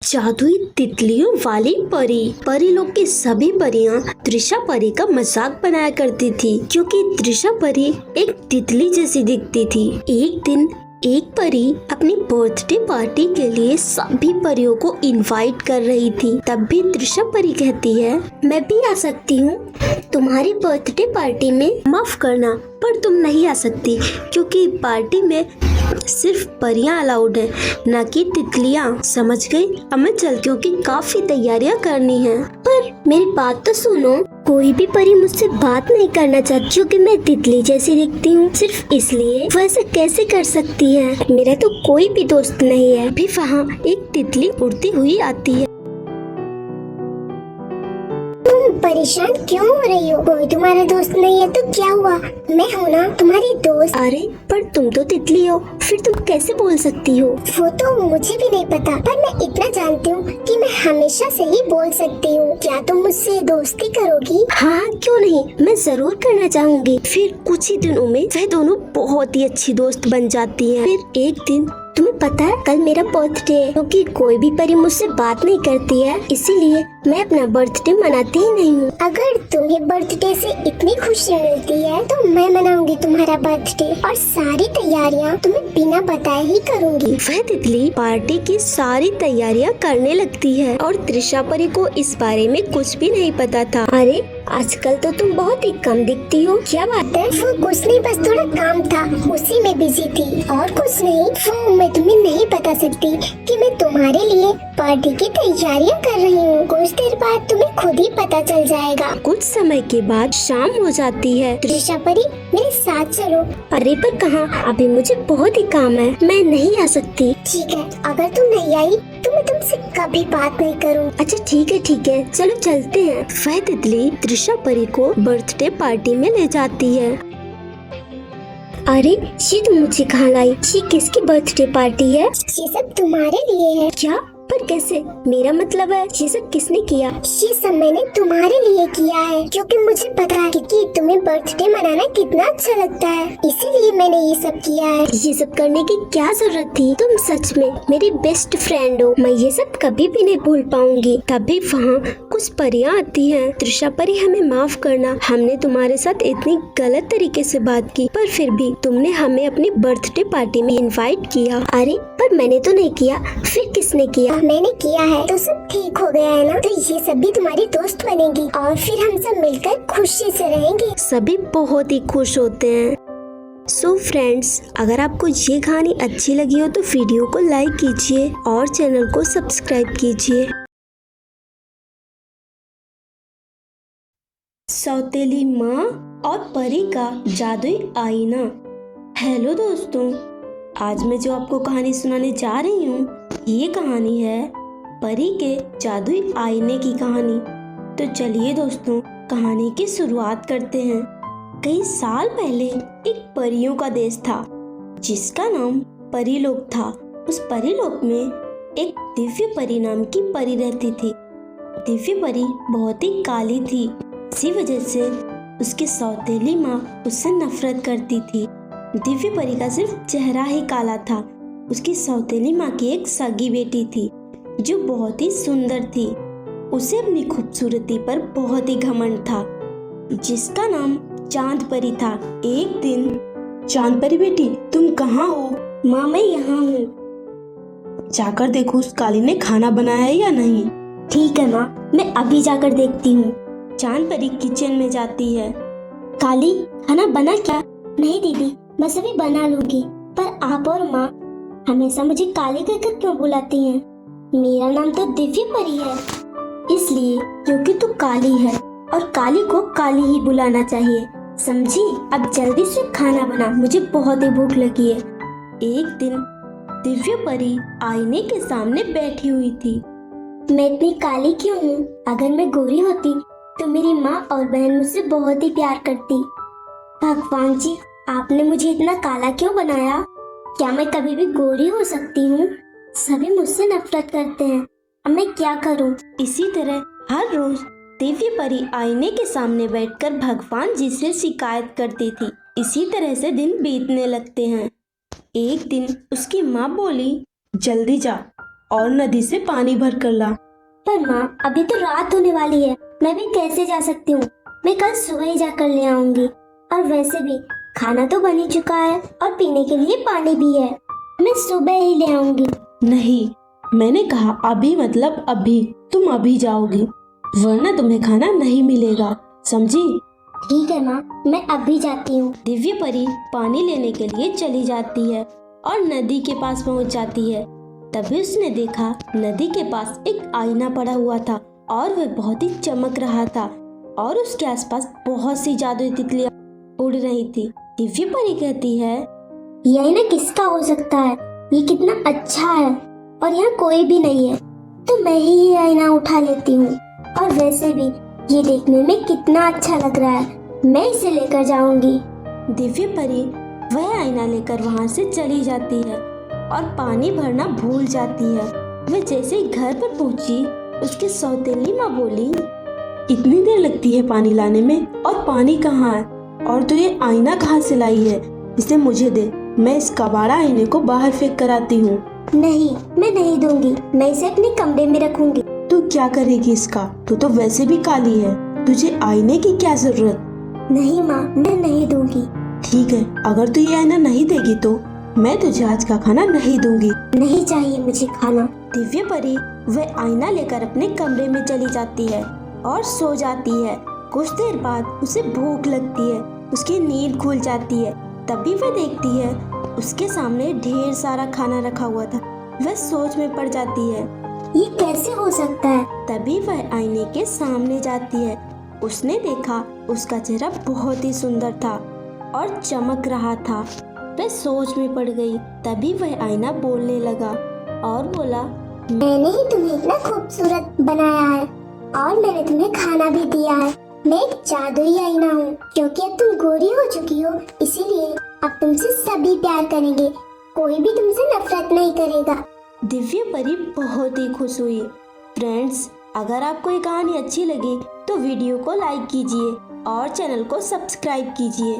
जादुई तितलियों वाली परी। परी लोग की सभी परियां त्रिशा परी का मजाक बनाया करती थी, क्योंकि त्रिशा परी एक तितली जैसी दिखती थी। एक दिन एक परी अपनी बर्थडे पार्टी के लिए सभी परियों को इनवाइट कर रही थी। तब भी त्रिशा परी कहती है, मैं भी आ सकती हूँ तुम्हारी बर्थडे पार्टी में। माफ करना, पर तुम नहीं आ सकती, क्योंकि पार्टी में सिर्फ परियां अलाउड है, न कि तितलियां। समझ गई? अब मैं चलती हूँ, क्योंकि काफी तैयारियां करनी है। पर मेरी बात तो सुनो, कोई भी परी मुझसे बात नहीं करना चाहती, क्योंकि मैं तितली जैसी दिखती हूँ। सिर्फ इसलिए वो ऐसा कैसे कर सकती है? मेरा तो कोई भी दोस्त नहीं है। भी वहाँ एक तितली उड़ती हुई आती है। परेशान क्यों हो रही हो? कोई तुम्हारा दोस्त नहीं है तो क्या हुआ? मैं हूँ ना तुम्हारी दोस्त। अरे पर तुम तो तितली हो, फिर तुम कैसे बोल सकती हो? वो तो मुझे भी नहीं पता, पर मैं इतना जानती हूँ कि मैं हमेशा से ही बोल सकती हूँ। क्या तुम मुझसे दोस्ती करोगी? हाँ, क्यों नहीं, मैं जरूर करना चाहूँगी। फिर कुछ ही दिनों में वह दोनों बहुत ही अच्छी दोस्त बन जाती हैं। फिर एक दिन, तुम्हें पता है कल मेरा बर्थडे है, क्योंकि कोई भी परी मुझसे बात नहीं करती है, इसीलिए मैं अपना बर्थडे मनाती ही नहीं हूँ। अगर तुम्हें बर्थडे से इतनी खुशी मिलती है तो मैं मनाऊंगी तुम्हारा बर्थडे, और सारी तैयारियाँ तुम्हें बिना बताए ही करूँगी। वह तितली पार्टी की सारी तैयारियां करने लगती है, और त्रिशा परी को इस बारे में कुछ भी नहीं पता था। अरे आजकल तो तुम बहुत ही कम दिखती हो, क्या बात है? वो कुछ नहीं, बस थोड़ा काम था, उसी में बिजी थी, और कुछ नहीं। वो मैं तुम्हें नहीं बता सकती कि मैं तुम्हारे लिए पार्टी की तैयारियां कर रही हूँ। कुछ देर बाद तुम्हें खुद ही पता चल जाएगा। कुछ समय के बाद शाम हो जाती है। त्रिशा परी, मेरे साथ चलो। अरे पर कहाँ, अभी मुझे बहुत ही काम है, मैं नहीं आ सकती। ठीक है, अगर तुम नहीं आई तो मैं तुमसे कभी बात नहीं करूँ। अच्छा ठीक है, चलो चलते हैं। वह तितली त्रिशा परी को बर्थडे पार्टी में ले जाती है। अरे ये तुम मुझे कहाँ लाई? ये किसकी बर्थडे पार्टी है? ये सब तुम्हारे लिए है। क्या? पर कैसे? मेरा मतलब है, ये सब किसने किया? ये सब मैंने तुम्हारे लिए किया है, क्योंकि मुझे पता है कि तुम्हें बर्थडे मनाना कितना अच्छा लगता है, इसीलिए मैंने ये सब किया है। ये सब करने की क्या जरूरत थी? तुम सच में मेरी बेस्ट फ्रेंड हो, मैं ये सब कभी भी नहीं भूल पाऊंगी। तभी वहाँ कुछ परियां आती हैं। त्रिशा परी, हमें माफ करना, हमने तुम्हारे साथ इतनी गलत तरीके से बात की, पर फिर भी तुमने हमें अपनी बर्थडे पार्टी में इनवाइट किया। अरे पर मैंने तो नहीं किया, फिर किसने किया? मैंने किया है, तो सब ठीक हो गया है ना? तो ये सब भी तुम्हारी दोस्त बनेगी, और फिर हम सब मिलकर खुशी से रहेंगे। सभी बहुत ही खुश होते हैं। सो फ्रेंड्स, अगर आपको ये कहानी अच्छी लगी हो तो वीडियो को लाइक कीजिए और चैनल को सब्सक्राइब कीजिए। सौतेली माँ और परी का जादुई आईना। हेलो दोस्तों, आज मैं जो आपको कहानी सुनाने जा रही हूँ, ये कहानी है परी के जादुई आईने की कहानी। तो चलिए दोस्तों, कहानी की शुरुआत करते हैं। कई साल पहले एक परियों का देश था, जिसका नाम परीलोक था। उस परीलोक में एक दिव्य परी नाम की परी रहती थी। दिव्य परी बहुत ही काली थी, इसी वजह से उसकी सौतेली माँ उससे नफरत करती थी। दिव्य परी का सिर्फ चेहरा ही काला था। उसकी सौतेली माँ की एक सगी बेटी थी, जो बहुत ही सुंदर थी। उसे अपनी खूबसूरती पर बहुत ही घमंड था, जिसका नाम चांद परी था। एक दिन, चांद परी बेटी, तुम कहाँ हो? माँ, मैं यहाँ हूँ। जाकर देखो उस काली ने खाना बनाया है या नहीं। ठीक है माँ, मैं अभी जाकर देखती हूँ। चांद परी किचन में जाती है। काली, खाना बना क्या? नहीं दीदी, मैं सभी बना लूंगी, पर आप और माँ हमेशा मुझे काली कहकर क्यों बुलाती हैं? मेरा नाम तो दिव्य परी है। इसलिए क्योंकि तू काली है, और काली को काली ही बुलाना चाहिए, समझी? अब जल्दी से खाना बना, मुझे बहुत ही भूख लगी है। एक दिन दिव्य परी आईने के सामने बैठी हुई थी। मैं इतनी काली क्यों हूँ? अगर मैं गोरी होती तो मेरी माँ और बहन मुझसे बहुत ही प्यार करती। भगवान जी, आपने मुझे इतना काला क्यों बनाया? क्या मैं कभी भी गोरी हो सकती हूँ? सभी मुझसे नफरत करते हैं, अब मैं क्या करूँ? इसी तरह हर रोज दिव्य परी आईने के सामने बैठकर भगवान जी से शिकायत करती थी। इसी तरह से दिन बीतने लगते हैं। एक दिन उसकी माँ बोली, जल्दी जा और नदी से पानी भर कर ला। पर माँ, अभी तो रात होने वाली है, मैं भी कैसे जा सकती हूँ? मैं कल सुबह ही जाकर ले आऊंगी। और वैसे भी खाना तो बन ही चुका है और पीने के लिए पानी भी है, मैं सुबह ही ले आऊंगी। नहीं, मैंने कहा अभी मतलब अभी। तुम अभी जाओगी, वरना तुम्हें खाना नहीं मिलेगा, समझी? ठीक है माँ, मैं अभी जाती हूँ। दिव्य परी पानी लेने के लिए चली जाती है और नदी के पास पहुंच जाती है। तभी उसने देखा नदी के पास एक आईना पड़ा हुआ था और वह बहुत ही चमक रहा था और उसके आसपास बहुत सी जादुई तितलियां उड़ रही थी। दिव्य परी कहती है, ये आईना किसका हो सकता है? ये कितना अच्छा है और यहाँ कोई भी नहीं है, तो मैं ही ये आईना उठा लेती हूँ। और वैसे भी ये देखने में कितना अच्छा लग रहा है, मैं इसे लेकर जाऊंगी। दिव्य परी वह आईना लेकर वहां से चली जाती है और पानी भरना भूल जाती है। वह जैसे ही घर पर पहुंची, उसकी सौतेली माँ बोली, इतनी देर लगती है पानी लाने में, और पानी कहाँ है? और तू ये आईना कहाँ से लाई है? इसे मुझे दे, मैं इस कबाड़ा आईने को बाहर फेंक कर आती हूँ। नहीं, मैं नहीं दूंगी, मैं इसे अपने कमरे में रखूंगी। तू क्या करेगी इसका? तू तो वैसे भी काली है, तुझे आईने की क्या जरूरत? नहीं माँ, मैं नहीं दूंगी। ठीक है, अगर तू ये आईना नहीं देगी तो मैं तुझे आज का खाना नहीं दूंगी। नहीं चाहिए मुझे खाना। दिव्य परी वह आईना लेकर अपने कमरे में चली जाती है और सो जाती है। कुछ देर बाद उसे भूख लगती है, उसकी नींद खुल जाती है। तभी वह देखती है उसके सामने ढेर सारा खाना रखा हुआ था। वह सोच में पड़ जाती है, ये कैसे हो सकता है? तभी वह आईने के सामने जाती है। उसने देखा उसका चेहरा बहुत ही सुंदर था और चमक रहा था। वह सोच में पड़ गई। तभी वह आईना बोलने लगा और बोला, मैंने ही तुम्हें इतना खूबसूरत बनाया है और मैंने तुम्हें खाना भी दिया है। मैं एक जादुई आईना हूँ, क्योंकि अब तुम गोरी हो चुकी हो, इसीलिए अब तुमसे सभी प्यार करेंगे, कोई भी तुमसे नफरत नहीं करेगा। दिव्य परी बहुत ही खुश हुई। फ्रेंड्स, अगर आपको ये कहानी अच्छी लगी तो वीडियो को लाइक कीजिए और चैनल को सब्सक्राइब कीजिए।